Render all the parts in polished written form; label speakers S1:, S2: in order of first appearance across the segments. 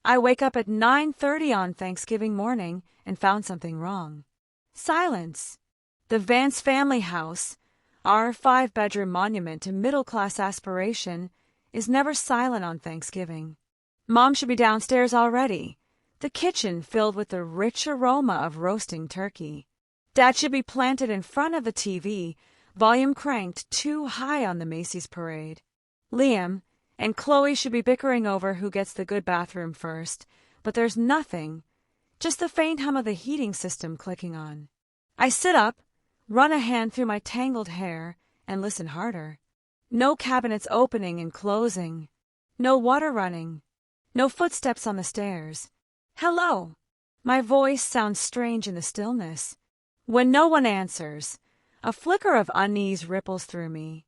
S1: I wake up at 9:30 on Thanksgiving morning and found something wrong. Silence. The Vance family house, our 5-bedroom monument to middle-class aspiration, is never silent on Thanksgiving. Mom should be downstairs already, the kitchen filled with the rich aroma of roasting turkey. Dad should be planted in front of the TV, volume cranked too high on the Macy's parade. Liam and Chloe should be bickering over who gets the good bathroom first, but there's nothing, just the faint hum of the heating system clicking on. I sit up, run a hand through my tangled hair, and listen harder. No cabinets opening and closing. No water running. No footsteps on the stairs. Hello. My voice sounds strange in the stillness. When no one answers, a flicker of unease ripples through me.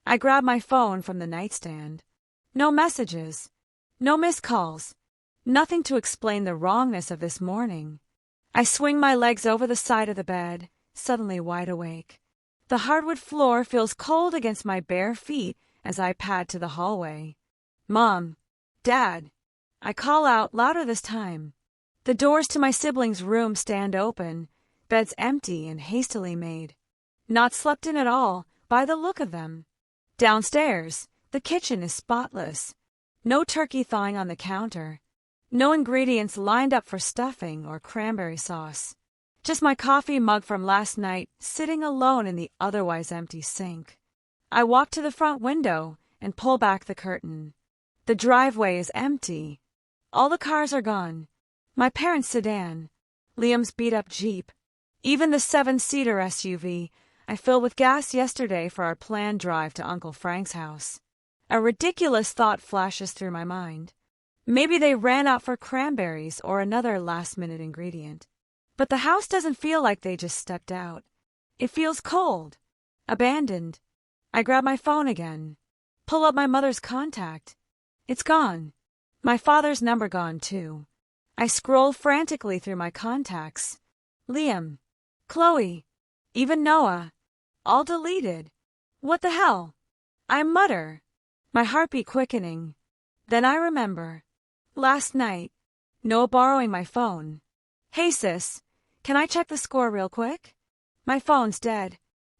S1: I grab my phone from the nightstand. No messages. No missed calls. Nothing to explain the wrongness of this morning. I swing my legs over the side of the bed, suddenly wide awake. The hardwood floor feels cold against my bare feet as I pad to the hallway. Mom. Dad. I call out, louder this time. The doors to my siblings' room stand open, beds empty and hastily made. Not slept in at all, by the look of them. Downstairs, the kitchen is spotless. No turkey thawing on the counter. No ingredients lined up for stuffing or cranberry sauce. Just my coffee mug from last night sitting alone in the otherwise empty sink. I walk to the front window and pull back the curtain. The driveway is empty. All the cars are gone. My parents' sedan, Liam's beat-up Jeep, even the 7-seater SUV I filled with gas yesterday for our planned drive to Uncle Frank's house. A ridiculous thought flashes through my mind. Maybe they ran out for cranberries or another last-minute ingredient. But the house doesn't feel like they just stepped out. It feels cold, abandoned. I grab my phone again, pull up my mother's contact. It's gone. My father's number gone, too. I scroll frantically through my contacts. Liam, Chloe, even Noah, all deleted. What the hell? I mutter, my heartbeat quickening. Then I remember. Last night, Noah borrowing my phone. Hey sis, can I check the score real quick? My phone's dead.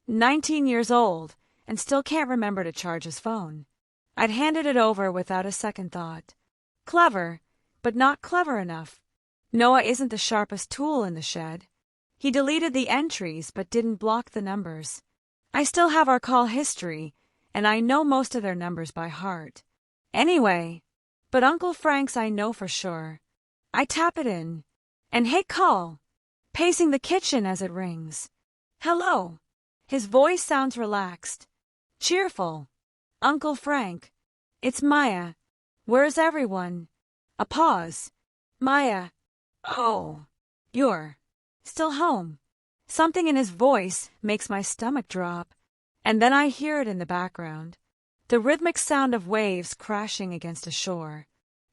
S1: 19 years old, and still can't remember to charge his phone. I'd handed it over without a second thought. Clever, but not clever enough. Noah isn't the sharpest tool in the shed. He deleted the entries but didn't block the numbers. I still have our call history, and I know most of their numbers by heart. Anyway, but Uncle Frank's I know for sure. I tap it in, and hit call, pacing the kitchen as it rings. Hello. His voice sounds relaxed, cheerful. Uncle Frank. It's Maya. Where's everyone? A pause. Maya. Oh, you're still home. Something in his voice makes my stomach drop, and then I hear it in the background. The rhythmic sound of waves crashing against a shore.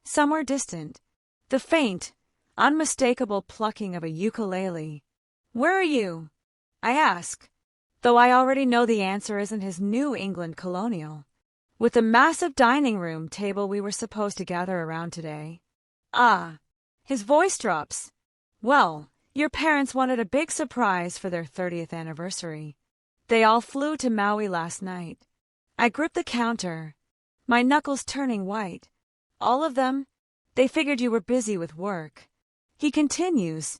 S1: Somewhere distant, the faint, unmistakable plucking of a ukulele. Where are you? I ask, though I already know the answer isn't his New England colonial. With the massive dining room table we were supposed to gather around today. Ah, his voice drops. Well, your parents wanted a big surprise for their 30th anniversary. They all flew to Maui last night. I grip the counter, my knuckles turning white. All of them, they figured you were busy with work. He continues,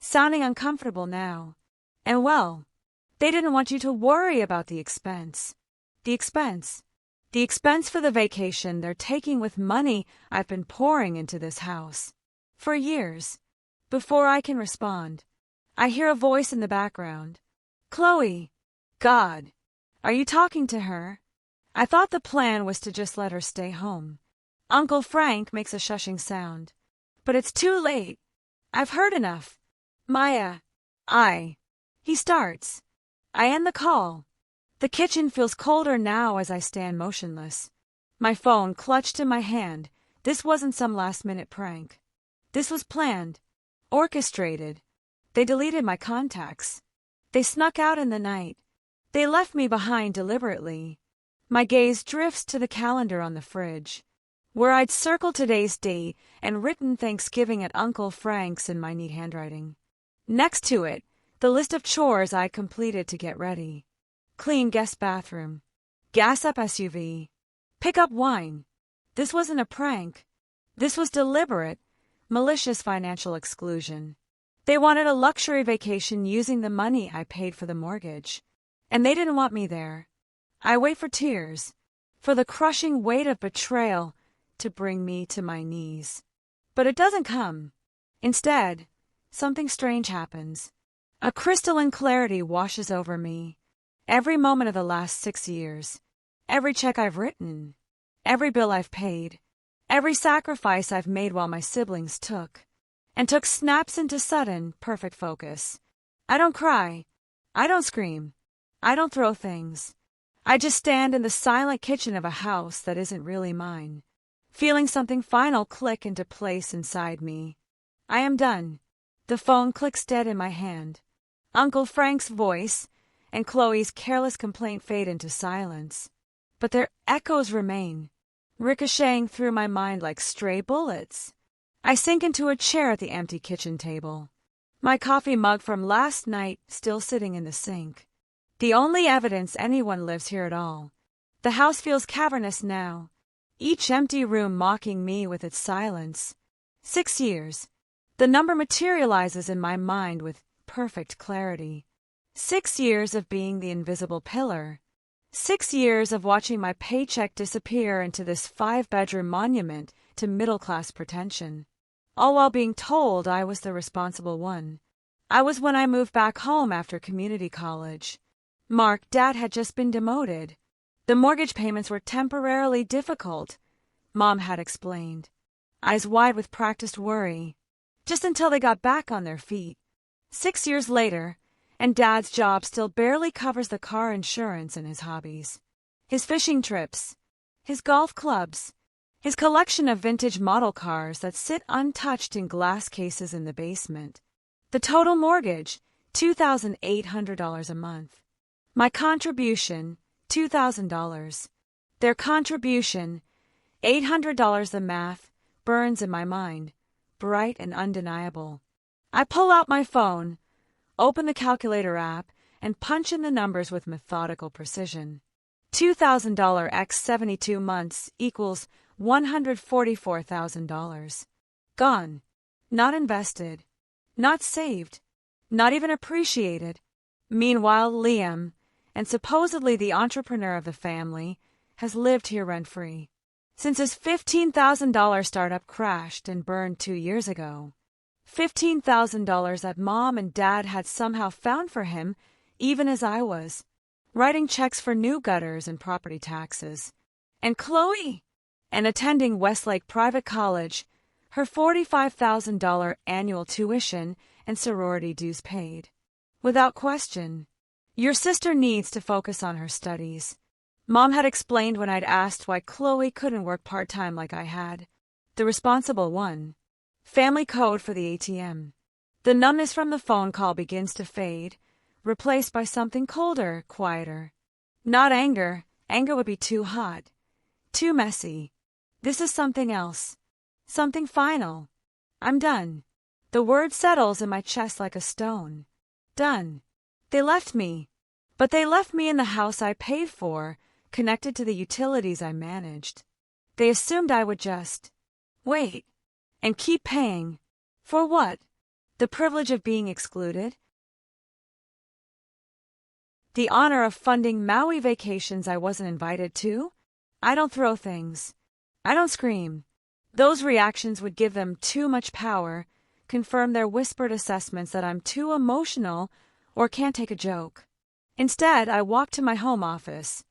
S1: sounding uncomfortable now. And well, they didn't want you to worry about the expense. The expense. The expense for the vacation they're taking with money I've been pouring into this house. For years. Before I can respond, I hear a voice in the background. Chloe. God. Are you talking to her? I thought the plan was to just let her stay home. Uncle Frank makes a shushing sound. But it's too late. I've heard enough. Maya. He starts. I end the call. The kitchen feels colder now as I stand motionless. My phone clutched in my hand. This wasn't some last-minute prank. This was planned, orchestrated. They deleted my contacts. They snuck out in the night. They left me behind deliberately. My gaze drifts to the calendar on the fridge. where I'd circled today's date and written Thanksgiving at Uncle Frank's in my neat handwriting. Next to it, the list of chores I'd completed to get ready. Clean guest bathroom. Gas up SUV. Pick up wine. This wasn't a prank. This was deliberate, malicious financial exclusion. They wanted a luxury vacation using the money I paid for the mortgage. And they didn't want me there. I wait for tears, for the crushing weight of betrayal to bring me to my knees. But it doesn't come. Instead, something strange happens. A crystalline clarity washes over me. Every moment of the last 6 years, every check I've written, every bill I've paid, every sacrifice I've made while my siblings took snaps into sudden, perfect focus. I don't cry. I don't scream. I don't throw things. I just stand in the silent kitchen of a house that isn't really mine, feeling something final click into place inside me. I am done. The phone clicks dead in my hand. Uncle Frank's voice and Chloe's careless complaint fade into silence. But their echoes remain, ricocheting through my mind like stray bullets. I sink into a chair at the empty kitchen table, my coffee mug from last night still sitting in the sink. The only evidence anyone lives here at all. The house feels cavernous now, each empty room mocking me with its silence. 6 years. The number materializes in my mind with perfect clarity. 6 years of being the invisible pillar. 6 years of watching my paycheck disappear into this 5-bedroom monument to middle-class pretension. All while being told I was the responsible one. I was when I moved back home after community college. Mark, Dad had just been demoted. The mortgage payments were temporarily difficult, Mom had explained, eyes wide with practiced worry, just until they got back on their feet. 6 years later, and Dad's job still barely covers the car insurance and his hobbies. His fishing trips, his golf clubs, his collection of vintage model cars that sit untouched in glass cases in the basement. The total mortgage, $2,800 a month. My contribution, $2,000. Their contribution, $800. The math burns in my mind, bright and undeniable. I pull out my phone, open the calculator app, and punch in the numbers with methodical precision. $2,000 x 72 months equals $144,000. Gone. Not invested. Not saved. Not even appreciated. Meanwhile, Liam, and supposedly the entrepreneur of the family, has lived here rent-free since his $15,000 startup crashed and burned 2 years ago. $15,000 that Mom and Dad had somehow found for him, even as I was, writing checks for new gutters and property taxes. And Chloe, and attending Westlake Private College, her $45,000 annual tuition and sorority dues paid. Without question. Your sister needs to focus on her studies. Mom had explained when I'd asked why Chloe couldn't work part-time like I had. The responsible one. Family code for the ATM. The numbness from the phone call begins to fade, replaced by something colder, quieter. Not anger. Anger would be too hot. Too messy. This is something else. Something final. I'm done. The word settles in my chest like a stone. Done. They left me. But they left me in the house I paid for, connected to the utilities I managed. They assumed I would just wait and keep paying. For what? The privilege of being excluded? The honor of funding Maui vacations I wasn't invited to? I don't throw things. I don't scream. Those reactions would give them too much power, confirm their whispered assessments that I'm too emotional or can't take a joke. Instead, I walk to my home office,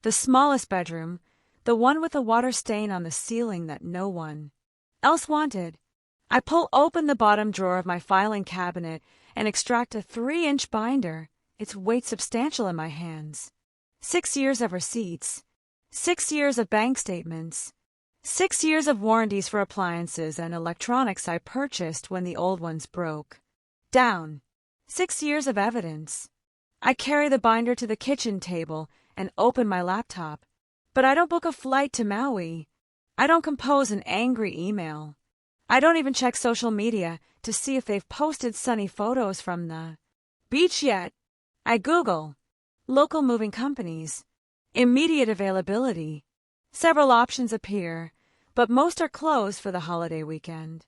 S1: the smallest bedroom, the one with a water stain on the ceiling that no one else wanted. I pull open the bottom drawer of my filing cabinet and extract a 3-inch binder, its weight substantial in my hands. 6 years of receipts, 6 years of bank statements, 6 years of warranties for appliances and electronics I purchased when the old ones broke. Down. 6 years of evidence. I carry the binder to the kitchen table and open my laptop. But I don't book a flight to Maui. I don't compose an angry email. I don't even check social media to see if they've posted sunny photos from the beach yet. I Google local moving companies, immediate availability. Several options appear, but most are closed for the holiday weekend.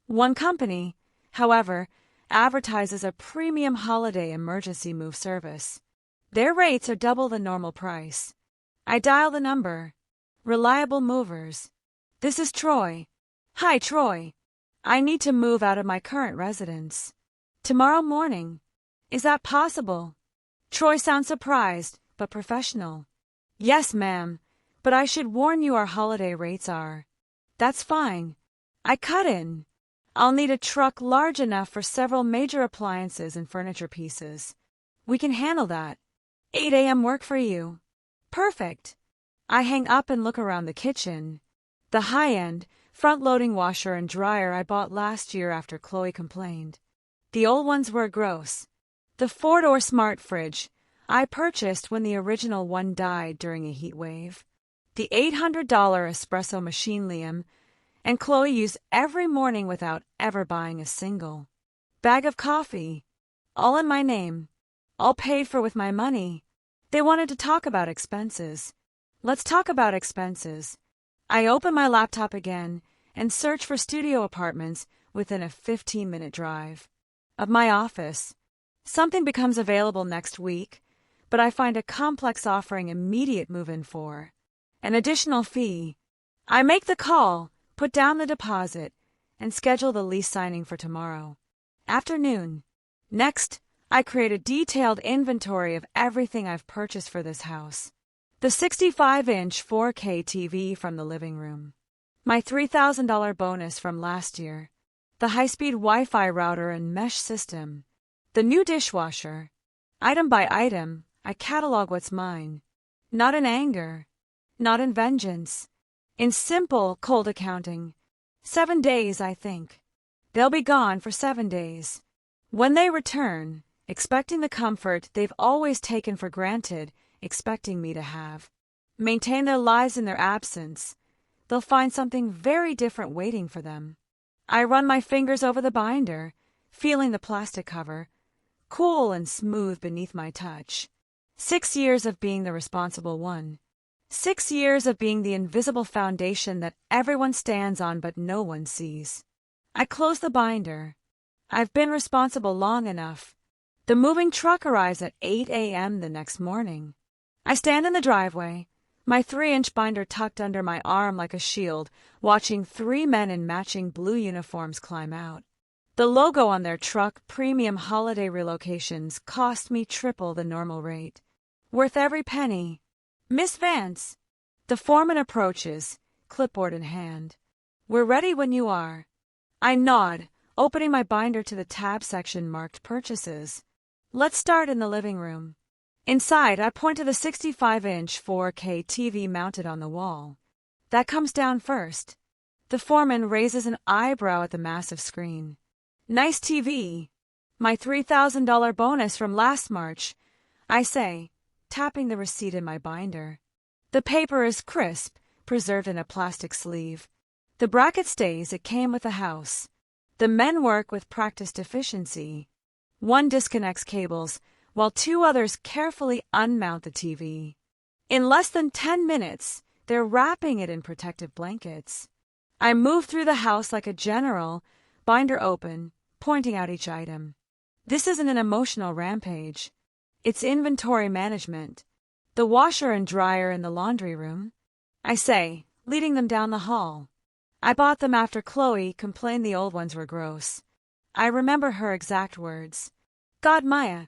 S1: One company, however, advertises a premium holiday emergency move service. Their rates are double the normal price. I dial the number. Reliable movers. This is Troy. Hi, Troy. I need to move out of my current residence tomorrow morning. Is that possible? Troy sounds surprised, but professional. Yes, ma'am, but I should warn you our holiday rates are. That's fine. I cut in. I'll need a truck large enough for several major appliances and furniture pieces. We can handle that. 8 a.m. work for you. Perfect. I hang up and look around the kitchen. The high-end, front-loading washer and dryer I bought last year after Chloe complained. The old ones were gross. The 4-door smart fridge I purchased when the original one died during a heat wave. The $800 espresso machine Liam and Chloe use every morning without ever buying a single bag of coffee. All in my name. All paid for with my money. They wanted to talk about expenses. Let's talk about expenses. I open my laptop again and search for studio apartments within a 15-minute drive of my office. Something becomes available next week, but I find a complex offering immediate move-in for an additional fee. I make the call, put down the deposit, and schedule the lease signing for tomorrow afternoon. Next, I create a detailed inventory of everything I've purchased for this house. The 65-inch 4K TV from the living room. My $3,000 bonus from last year. The high-speed Wi-Fi router and mesh system. The new dishwasher. Item by item, I catalog what's mine. Not in anger. Not in vengeance. In simple, cold accounting. 7 days, I think. They'll be gone for 7 days. When they return, expecting the comfort they've always taken for granted, expecting me to have, maintain their lives in their absence, they'll find something very different waiting for them. I run my fingers over the binder, feeling the plastic cover, cool and smooth beneath my touch. 6 years of being the responsible one. 6 years of being the invisible foundation that everyone stands on but no one sees. I close the binder. I've been responsible long enough. The moving truck arrives at 8 a.m. the next morning. I stand in the driveway, my 3-inch binder tucked under my arm like a shield, watching 3 men in matching blue uniforms climb out. The logo on their truck, Premium Holiday Relocations, cost me triple the normal rate. Worth every penny. Miss Vance. The foreman approaches, clipboard in hand. We're ready when you are. I nod, opening my binder to the tab section marked Purchases. Let's start in the living room. Inside, I point to the 65-inch 4K TV mounted on the wall. That comes down first. The foreman raises an eyebrow at the massive screen. Nice TV. My $3,000 bonus from last March, I say, tapping the receipt in my binder. The paper is crisp, preserved in a plastic sleeve. The bracket stays, it came with the house. The men work with practiced efficiency. One disconnects cables, while 2 others carefully unmount the TV. In less than 10 minutes, they're wrapping it in protective blankets. I move through the house like a general, binder open, pointing out each item. This isn't an emotional rampage. It's inventory management. The washer and dryer in the laundry room, I say, leading them down the hall. I bought them after Chloe complained the old ones were gross. I remember her exact words. God, Maya,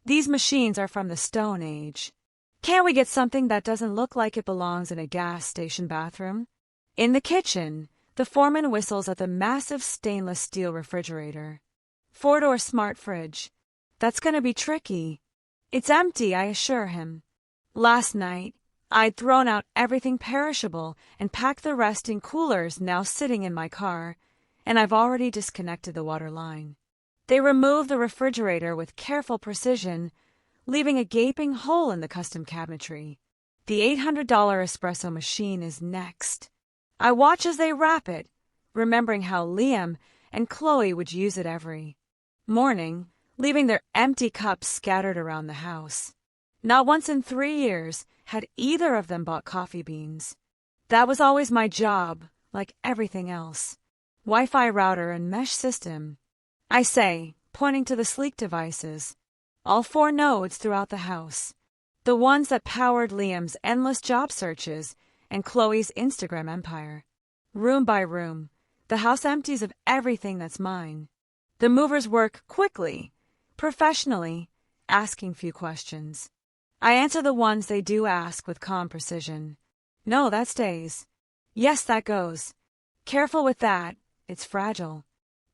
S1: these machines are from the Stone Age. Can't we get something that doesn't look like it belongs in a gas station bathroom? In the kitchen, the foreman whistles at the massive stainless steel refrigerator. 4-door smart fridge. That's gonna be tricky. It's empty, I assure him. Last night, I'd thrown out everything perishable and packed the rest in coolers now sitting in my car, and I've already disconnected the water line. They remove the refrigerator with careful precision, leaving a gaping hole in the custom cabinetry. The $800 espresso machine is next. I watch as they wrap it, remembering how Liam and Chloe would use it every morning, leaving their empty cups scattered around the house. Not once in 3 years had either of them bought coffee beans. That was always my job, like everything else. Wi-Fi router and mesh system. I say, pointing to the sleek devices. All 4 nodes throughout the house. The ones that powered Liam's endless job searches and Chloe's Instagram empire. Room by room, the house empties of everything that's mine. The movers work quickly, professionally, asking few questions. I answer the ones they do ask with calm precision. No, that stays. Yes, that goes. Careful with that, it's fragile.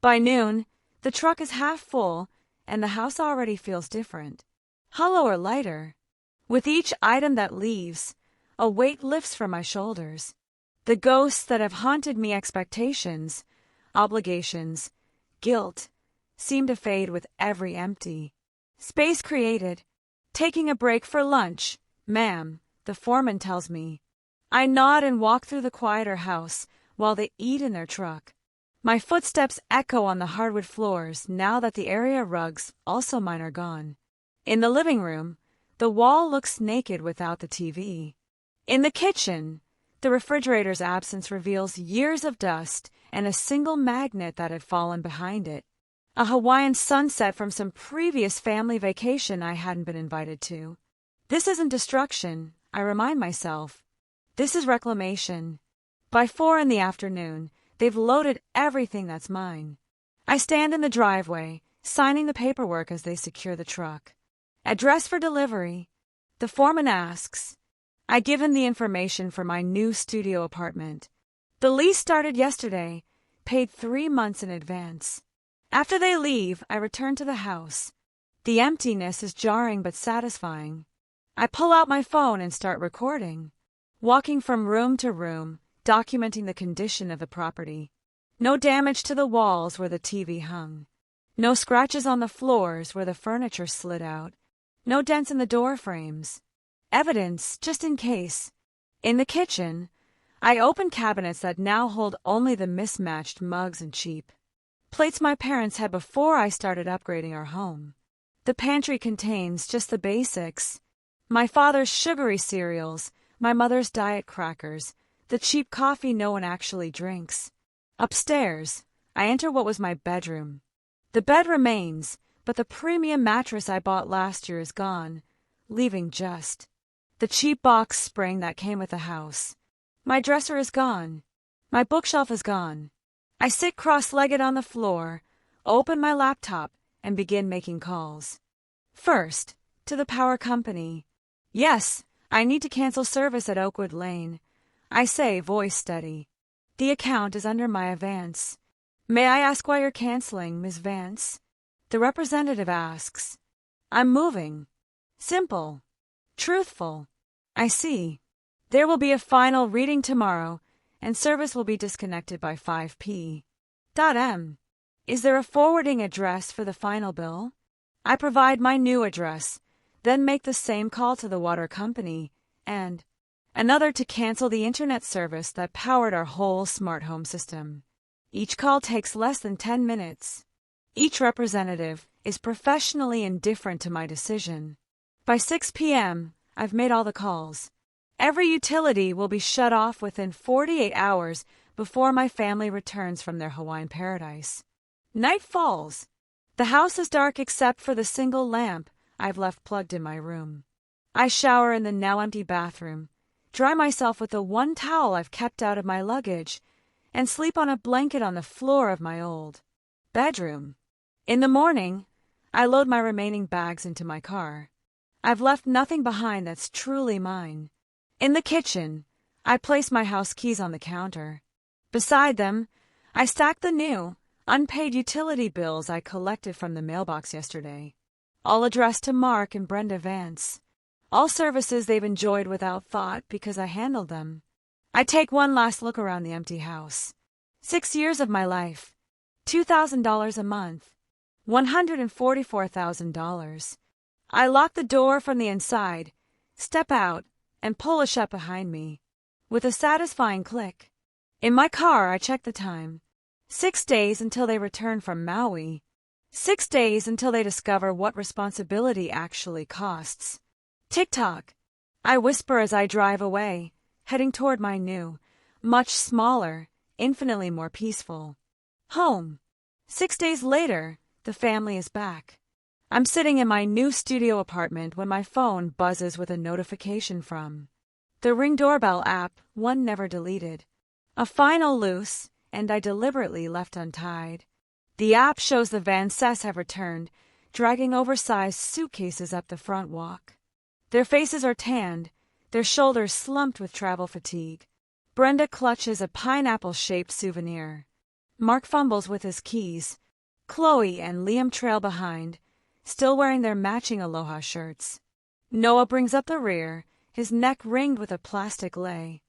S1: By noon, the truck is half full, and the house already feels different. Hollow or lighter. With each item that leaves, a weight lifts from my shoulders. The ghosts that have haunted me, expectations, obligations, guilt, seem to fade with every empty space created. Taking a break for lunch, ma'am, the foreman tells me. I nod and walk through the quieter house while they eat in their truck. My footsteps echo on the hardwood floors now that the area rugs, also mine, are gone. In the living room, the wall looks naked without the TV. In the kitchen, the refrigerator's absence reveals years of dust and a single magnet that had fallen behind it. A Hawaiian sunset from some previous family vacation I hadn't been invited to. This isn't destruction, I remind myself. This is reclamation. By 4 in the afternoon, they've loaded everything that's mine. I stand in the driveway, signing the paperwork as they secure the truck. Address for delivery. The foreman asks. I give him the information for my new studio apartment. The lease started yesterday, paid 3 months in advance. After they leave, I return to the house. The emptiness is jarring but satisfying. I pull out my phone and start recording, walking from room to room, documenting the condition of the property. No damage to the walls where the TV hung. No scratches on the floors where the furniture slid out. No dents in the door frames. Evidence, just in case. In the kitchen, I open cabinets that now hold only the mismatched mugs and cheap plates my parents had before I started upgrading our home. The pantry contains just the basics. My father's sugary cereals, my mother's diet crackers, the cheap coffee no one actually drinks. Upstairs, I enter what was my bedroom. The bed remains, but the premium mattress I bought last year is gone, leaving just the cheap box spring that came with the house. My dresser is gone. My bookshelf is gone. I sit cross-legged on the floor, open my laptop, and begin making calls. First, to the power company. Yes, I need to cancel service at Oakwood Lane. I say, voice steady. The account is under my Vance. May I ask why you're canceling, Ms. Vance? The representative asks. I'm moving. Simple. Truthful. I see. There will be a final reading tomorrow, and service will be disconnected by 5 p.m. Is there a forwarding address for the final bill? I provide my new address, then make the same call to the water company, and another to cancel the internet service that powered our whole smart home system. Each call takes less than 10 minutes. Each representative is professionally indifferent to my decision. By 6 p.m., I've made all the calls. Every utility will be shut off within 48 hours before my family returns from their Hawaiian paradise. Night falls. The house is dark except for the single lamp I've left plugged in my room. I shower in the now empty bathroom, dry myself with the one towel I've kept out of my luggage, and sleep on a blanket on the floor of my old bedroom. In the morning, I load my remaining bags into my car. I've left nothing behind that's truly mine. In the kitchen, I place my house keys on the counter. Beside them, I stack the new, unpaid utility bills I collected from the mailbox yesterday, all addressed to Mark and Brenda Vance. All services they've enjoyed without thought because I handled them. I take one last look around the empty house. 6 years of my life, $2,000 a month, $144,000. I lock the door from the inside, step out, and pull it shut behind me. With a satisfying click, In my car, I check the time. 6 days until they return from Maui. 6 days until they discover what responsibility actually costs. Tick-tock. I whisper as I drive away, heading toward my new, much smaller, infinitely more peaceful home. 6 days later, the family is back. I'm sitting in my new studio apartment when my phone buzzes with a notification from the Ring doorbell app, one never deleted. A final loose, and I deliberately left untied. The app shows the Van Cess have returned, dragging oversized suitcases up the front walk. Their faces are tanned, their shoulders slumped with travel fatigue. Brenda clutches a pineapple-shaped souvenir. Mark fumbles with his keys. Chloe and Liam trail behind, still wearing their matching Aloha shirts. Noah brings up the rear, his neck ringed with a plastic lei.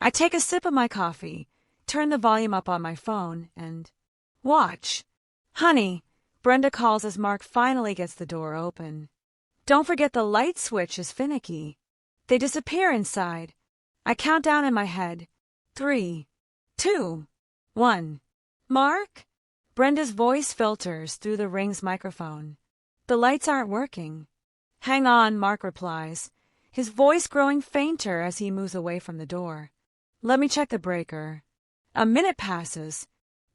S1: I take a sip of my coffee, turn the volume up on my phone, and watch. Honey, Brenda calls as Mark finally gets the door open. Don't forget the light switch is finicky. They disappear inside. I count down in my head. 3, 2, 1. Mark? Brenda's voice filters through the Ring's microphone. The lights aren't working. Hang on, Mark replies, his voice growing fainter as he moves away from the door. Let me check the breaker. A minute passes.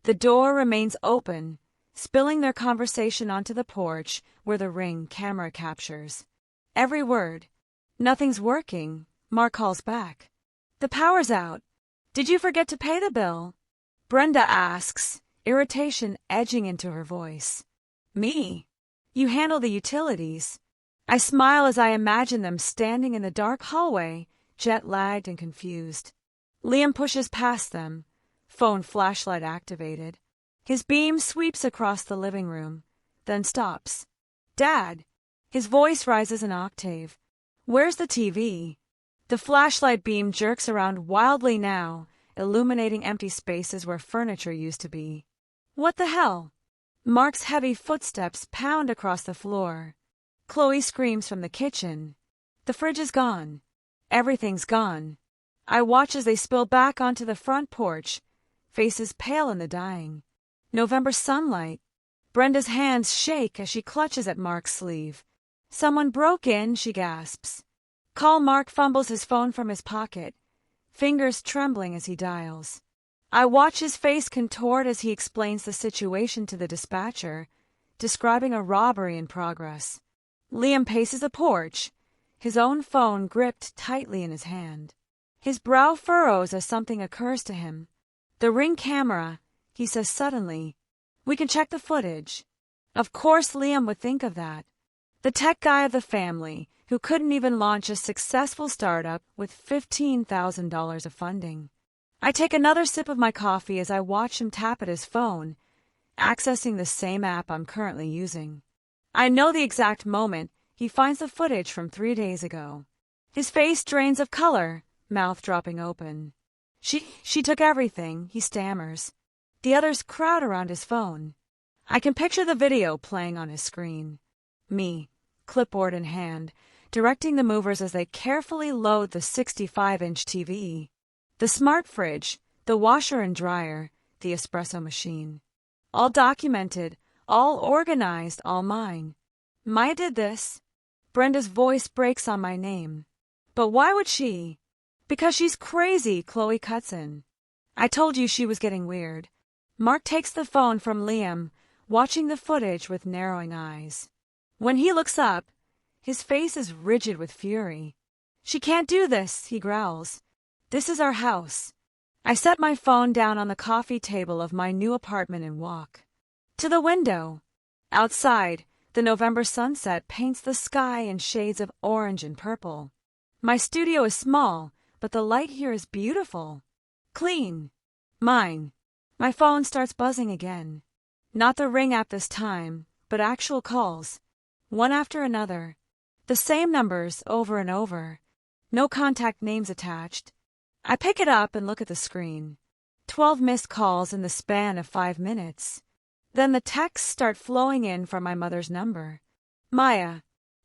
S1: The door remains open, spilling their conversation onto the porch where the Ring camera captures. Every word. Nothing's working, Mark calls back. The power's out. Did you forget to pay the bill? Brenda asks, irritation edging into her voice. Me? You handle the utilities. I smile as I imagine them standing in the dark hallway, jet-lagged and confused. Liam pushes past them, phone flashlight activated. His beam sweeps across the living room, then stops. Dad! His voice rises an octave. Where's the TV? The flashlight beam jerks around wildly now, illuminating empty spaces where furniture used to be. What the hell? Mark's heavy footsteps pound across the floor. Chloe screams from the kitchen. The fridge is gone. Everything's gone. I watch as they spill back onto the front porch, faces pale in the dying November sunlight. Brenda's hands shake as she clutches at Mark's sleeve. Someone broke in, she gasps. Call. Mark fumbles his phone from his pocket, fingers trembling as he dials. I watch his face contort as he explains the situation to the dispatcher, describing a robbery in progress. Liam paces the porch, his own phone gripped tightly in his hand. His brow furrows as something occurs to him. The Ring camera, he says suddenly. We can check the footage. Of course Liam would think of that. The tech guy of the family, who couldn't even launch a successful startup with $15,000 of funding. I take another sip of my coffee as I watch him tap at his phone, accessing the same app I'm currently using. I know the exact moment he finds the footage from 3 days ago. His face drains of color, mouth dropping open. She took everything, he stammers. The others crowd around his phone. I can picture the video playing on his screen. Me, clipboard in hand, directing the movers as they carefully load the 65-inch TV. The smart fridge, the washer and dryer, the espresso machine. All documented, all organized, all mine. Maya did this. Brenda's voice breaks on my name. But why would she? Because she's crazy, Chloe cuts in. I told you she was getting weird. Mark takes the phone from Liam, watching the footage with narrowing eyes. When he looks up, his face is rigid with fury. She can't do this, he growls. This is our house. I set my phone down on the coffee table of my new apartment and walk to the window. Outside, the November sunset paints the sky in shades of orange and purple. My studio is small, but the light here is beautiful. Clean. Mine. My phone starts buzzing again. Not the Ring app this time, but actual calls. One after another. The same numbers over and over. No contact names attached. I pick it up and look at the screen. 12 missed calls in the span of 5 minutes. Then the texts start flowing in from my mother's number. Maya,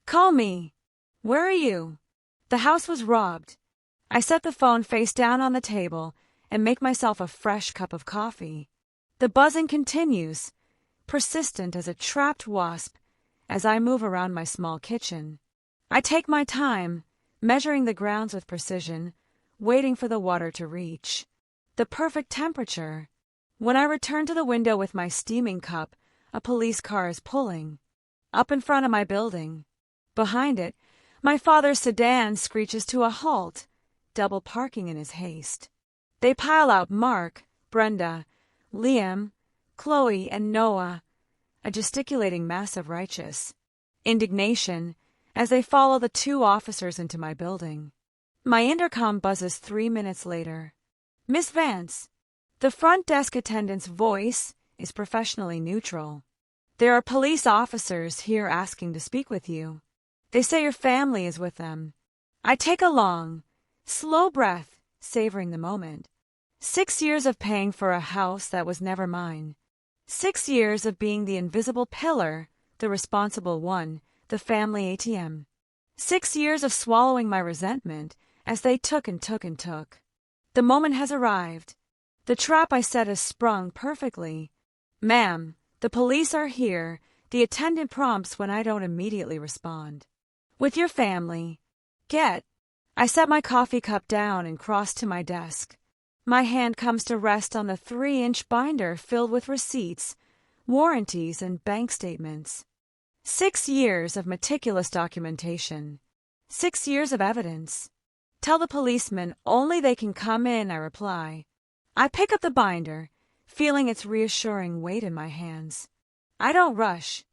S1: call me. Where are you? The house was robbed. I set the phone face down on the table and make myself a fresh cup of coffee. The buzzing continues, persistent as a trapped wasp, as I move around my small kitchen. I take my time, measuring the grounds with precision, waiting for the water to reach the perfect temperature. When I return to the window with my steaming cup, a police car is pulling up in front of my building. Behind it, my father's sedan screeches to a halt, double parking in his haste. They pile out Mark, Brenda, Liam, Chloe, and Noah, a gesticulating mass of righteous indignation as they follow the two officers into my building. My intercom buzzes 3 minutes later. Miss Vance. The front desk attendant's voice is professionally neutral. There are police officers here asking to speak with you. They say your family is with them. I take a long, slow breath, savoring the moment. 6 years of paying for a house that was never mine. 6 years of being the invisible pillar, the responsible one, the family ATM. 6 years of swallowing my resentment as they took and took and took. The moment has arrived. The trap I set has sprung perfectly. Ma'am, the police are here, the attendant prompts when I don't immediately respond. With your family. Get. I set my coffee cup down and cross to my desk. My hand comes to rest on the 3-inch binder filled with receipts, warranties, and bank statements. 6 years of meticulous documentation. 6 years of evidence. Tell the policeman only they can come in, I reply. I pick up the binder, feeling its reassuring weight in my hands. I don't rush.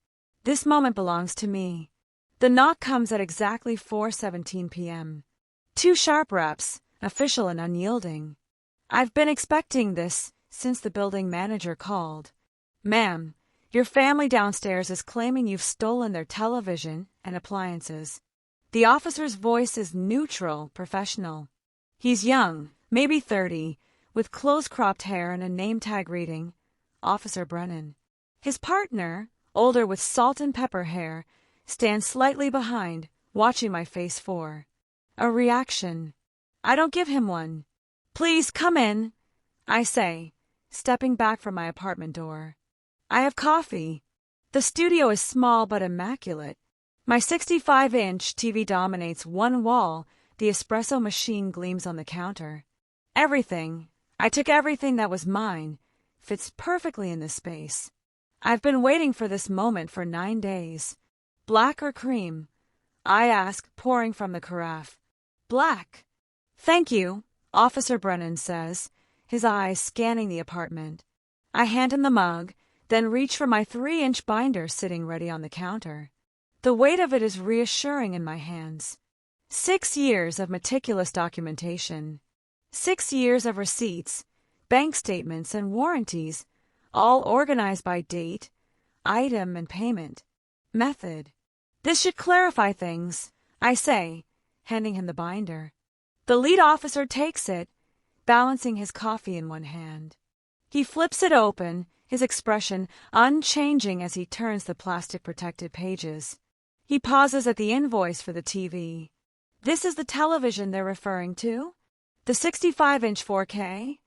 S1: This moment belongs to me. The knock comes at exactly 4:17 p.m. 2 sharp reps, official and unyielding. I've been expecting this since the building manager called. Ma'am, your family downstairs is claiming you've stolen their television and appliances. The officer's voice is neutral, professional. He's young, maybe 30, with close-cropped hair and a name tag reading, Officer Brennan. His partner, older with salt and pepper hair, stands slightly behind, watching my face for a reaction. I don't give him one. Please come in, I say, stepping back from my apartment door. I have coffee. The studio is small but immaculate. My 65-inch TV dominates one wall, the espresso machine gleams on the counter. Everything, I took everything that was mine, fits perfectly in this space. I've been waiting for this moment for 9 days. Black or cream? I ask, pouring from the carafe. Black. Thank you, Officer Brennan says, his eyes scanning the apartment. I hand him the mug, then reach for my 3-inch binder sitting ready on the counter. The weight of it is reassuring in my hands. 6 years of meticulous documentation. 6 years of receipts, bank statements, and warranties, all organized by date, item, and payment. Method. This should clarify things, I say, handing him the binder. The lead officer takes it, balancing his coffee in one hand. He flips it open, his expression unchanging as he turns the plastic-protected pages. He pauses at the invoice for the TV. This is the television they're referring to? The 65-inch 4K?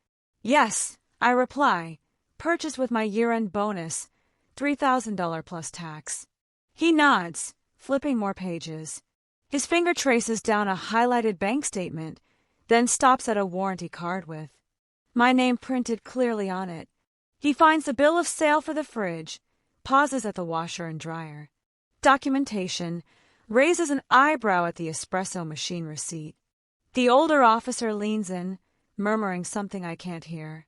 S1: Yes, I reply, purchased with my year-end bonus, $3,000 plus tax. He nods, flipping more pages. His finger traces down a highlighted bank statement, then stops at a warranty card with my name printed clearly on it. He finds the bill of sale for the fridge, pauses at the washer and dryer. Documentation, raises an eyebrow at the espresso machine receipt. The older officer leans in, murmuring something I can't hear.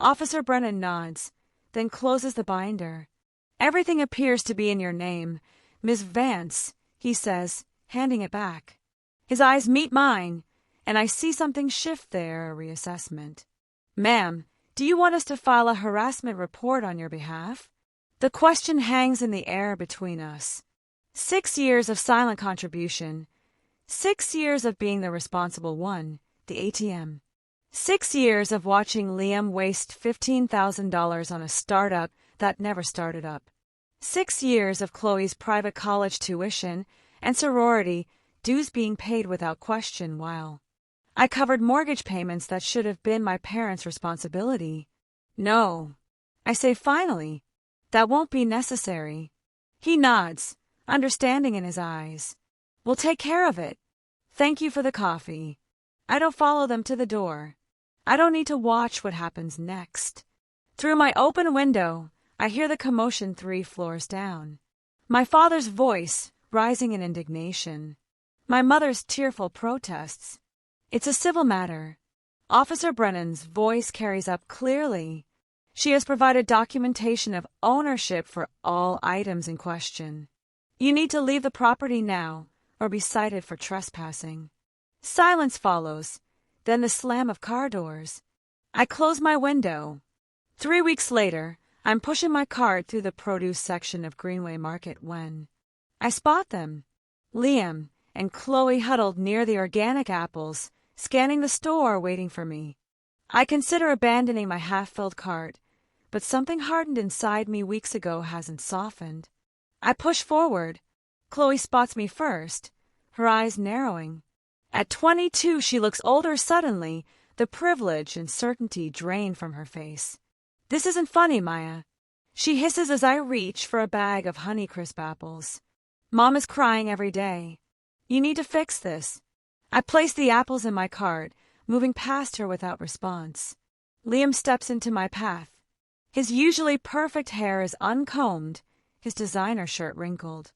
S1: Officer Brennan nods, then closes the binder. Everything appears to be in your name, Miss Vance, he says, handing it back. His eyes meet mine, and I see something shift there, a reassessment. Ma'am, do you want us to file a harassment report on your behalf? The question hangs in the air between us. 6 years of silent contribution. 6 years of being the responsible one, the ATM. 6 years of watching Liam waste $15,000 on a startup that never started up. 6 years of Chloe's private college tuition and sorority dues being paid without question while I covered mortgage payments that should have been my parents' responsibility. No, I say finally. That won't be necessary. He nods, understanding in his eyes. We'll take care of it. Thank you for the coffee. I don't follow them to the door. I don't need to watch what happens next. Through my open window, I hear the commotion 3 floors down. My father's voice rising in indignation. My mother's tearful protests. It's a civil matter. Officer Brennan's voice carries up clearly. She has provided documentation of ownership for all items in question. You need to leave the property now or be cited for trespassing. Silence follows, then the slam of car doors. I close my window. 3 weeks later, I'm pushing my cart through the produce section of Greenway Market when I spot them. Liam and Chloe huddled near the organic apples, scanning the store waiting for me. I consider abandoning my half-filled cart, but something hardened inside me weeks ago hasn't softened. I push forward. Chloe spots me first, her eyes narrowing. At 22, she looks older suddenly, the privilege and certainty drained from her face. This isn't funny, Maya. She hisses as I reach for a bag of Honeycrisp apples. Mom is crying every day. You need to fix this. I place the apples in my cart, moving past her without response. Liam steps into my path. His usually perfect hair is uncombed, his designer shirt wrinkled.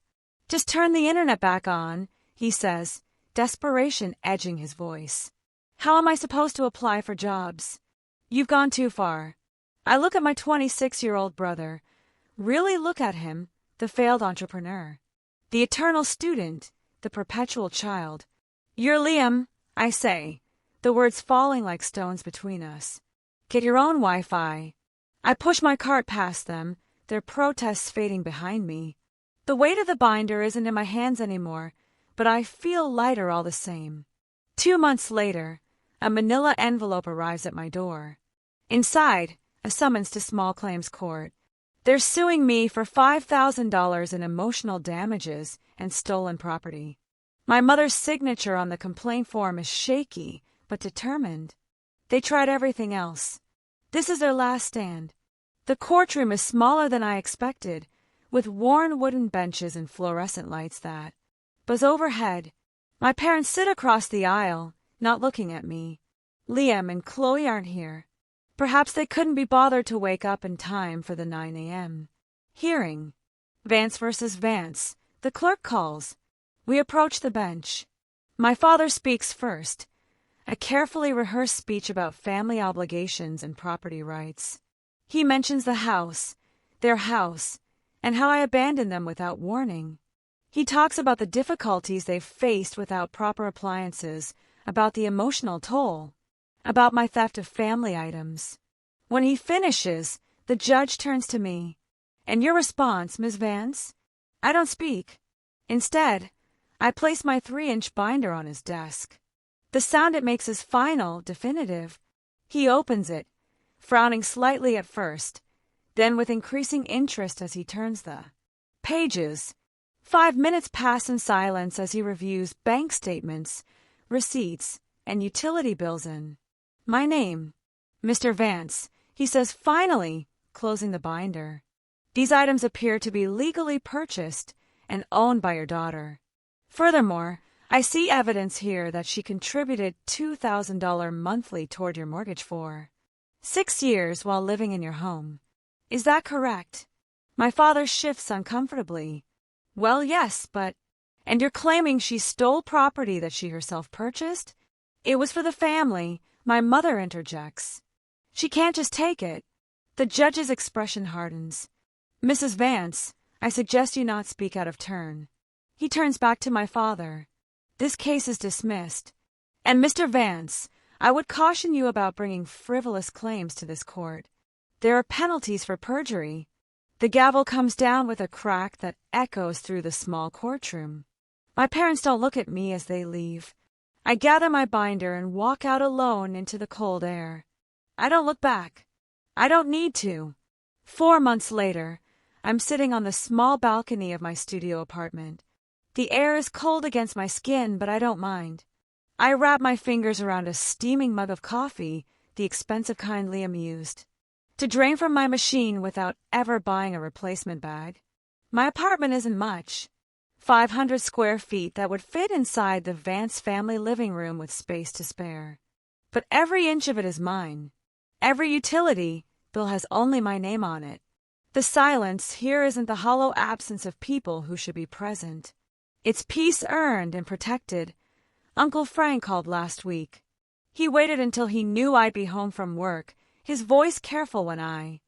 S1: Just turn the internet back on, he says, desperation edging his voice. How am I supposed to apply for jobs? You've gone too far. I look at my 26-year-old brother. Really look at him, the failed entrepreneur. The eternal student, the perpetual child. You're Liam, I say, the words falling like stones between us. Get your own Wi-Fi. I push my cart past them, their protests fading behind me. The weight of the binder isn't in my hands anymore, but I feel lighter all the same. 2 months later, a manila envelope arrives at my door. Inside, a summons to small claims court. They're suing me for $5,000 in emotional damages and stolen property. My mother's signature on the complaint form is shaky, but determined. They tried everything else. This is their last stand. The courtroom is smaller than I expected, with worn wooden benches and fluorescent lights that buzz overhead. My parents sit across the aisle, not looking at me. Liam and Chloe aren't here. Perhaps they couldn't be bothered to wake up in time for the 9 a.m. hearing. Vance versus Vance. The clerk calls. We approach the bench. My father speaks first, a carefully rehearsed speech about family obligations and property rights. He mentions the house, their house, and how I abandoned them without warning. He talks about the difficulties they've faced without proper appliances, about the emotional toll, about my theft of family items. When he finishes, the judge turns to me. And your response, Ms. Vance? I don't speak. Instead, I place my 3-inch binder on his desk. The sound it makes is final, definitive. He opens it, frowning slightly at first, then with increasing interest as he turns the pages. 5 minutes pass in silence as he reviews bank statements, receipts, and utility bills in my name. Mr. Vance, he says finally, closing the binder. These items appear to be legally purchased and owned by your daughter. Furthermore, I see evidence here that she contributed $2,000 monthly toward your mortgage for 6 years while living in your home. Is that correct? My father shifts uncomfortably. Well, yes, but... And you're claiming she stole property that she herself purchased? It was for the family, my mother interjects. She can't just take it. The judge's expression hardens. Mrs. Vance, I suggest you not speak out of turn. He turns back to my father. This case is dismissed. And Mr. Vance, I would caution you about bringing frivolous claims to this court. There are penalties for perjury. The gavel comes down with a crack that echoes through the small courtroom. My parents don't look at me as they leave. I gather my binder and walk out alone into the cold air. I don't look back. I don't need to. 4 months later, I'm sitting on the small balcony of my studio apartment. The air is cold against my skin, but I don't mind. I wrap my fingers around a steaming mug of coffee, the expensive kind Liam used, to drain from my machine without ever buying a replacement bag. My apartment isn't much. 500 square feet that would fit inside the Vance family living room with space to spare. But every inch of it is mine. Every utility bill has only my name on it. The silence here isn't the hollow absence of people who should be present. It's peace earned and protected. Uncle Frank called last week. He waited until he knew I'd be home from work, his voice careful when I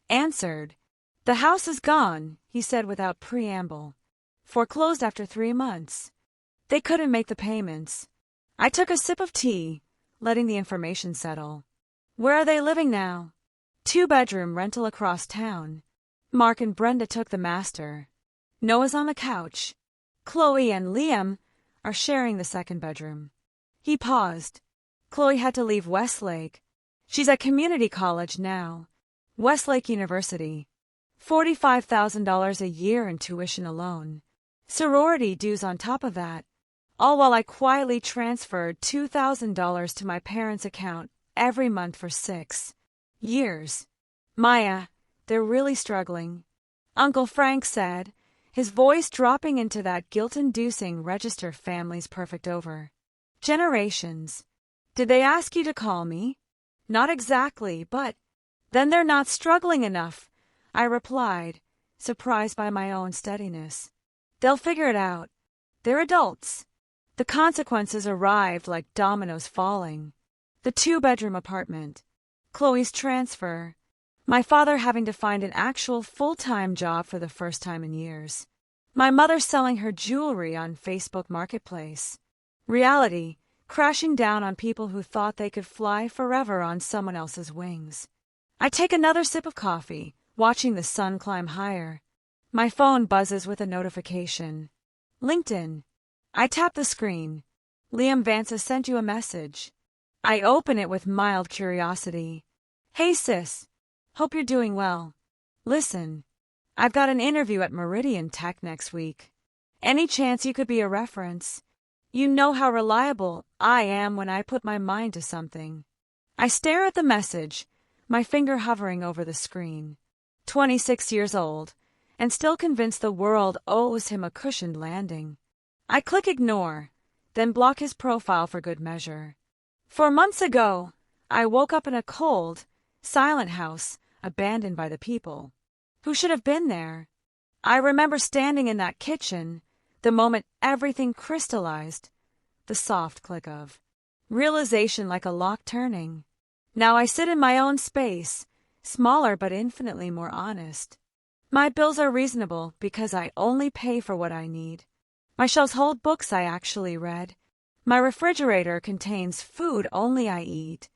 S1: answered. "The house is gone," he said without preamble. "Foreclosed after 3 months. They couldn't make the payments." I took a sip of tea, letting the information settle. "Where are they living now?" 2-bedroom rental across town. Mark and Brenda took the master. Noah's on the couch. Chloe and Liam are sharing the 2nd bedroom. He paused. Chloe had to leave Westlake. She's at community college now. Westlake University. $45,000 a year in tuition alone. Sorority dues on top of that. All while I quietly transferred $2,000 to my parents' account every month for 6 years. "Maya, they're really struggling," Uncle Frank said, his voice dropping into that guilt-inducing register family's perfect over. "Generations. Did they ask you to call me?" "Not exactly, but—" "Then they're not struggling enough," I replied, surprised by my own steadiness. "They'll figure it out. They're adults." The consequences arrived like dominoes falling. The 2-bedroom apartment. Chloe's transfer. My father having to find an actual full-time job for the first time in years. My mother selling her jewelry on Facebook Marketplace. Reality crashing down on people who thought they could fly forever on someone else's wings. I take another sip of coffee, watching the sun climb higher. My phone buzzes with a notification. LinkedIn. I tap the screen. "Liam Vance has sent you a message." I open it with mild curiosity. "Hey sis, hope you're doing well. Listen, I've got an interview at Meridian Tech next week. Any chance you could be a reference? You know how reliable I am when I put my mind to something." I stare at the message, my finger hovering over the screen. 26 years old, and still convinced the world owes him a cushioned landing. I click ignore, then block his profile for good measure. 4 months ago, I woke up in a cold, silent house abandoned by the people. Who should have been there? I remember standing in that kitchen, the moment everything crystallized, the soft click of realization like a lock turning. Now I sit in my own space, smaller but infinitely more honest. My bills are reasonable because I only pay for what I need. My shelves hold books I actually read. My refrigerator contains food only I eat.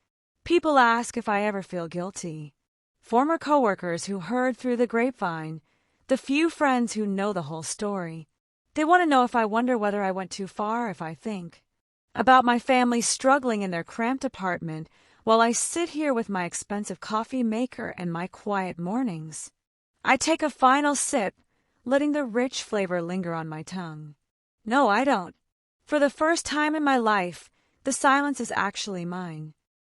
S1: People ask if I ever feel guilty. Former coworkers who heard through the grapevine, the few friends who know the whole story. They want to know if I wonder whether I went too far, if I think about my family struggling in their cramped apartment while I sit here with my expensive coffee maker and my quiet mornings. I take a final sip, letting the rich flavor linger on my tongue. No, I don't. For the first time in my life, the silence is actually mine.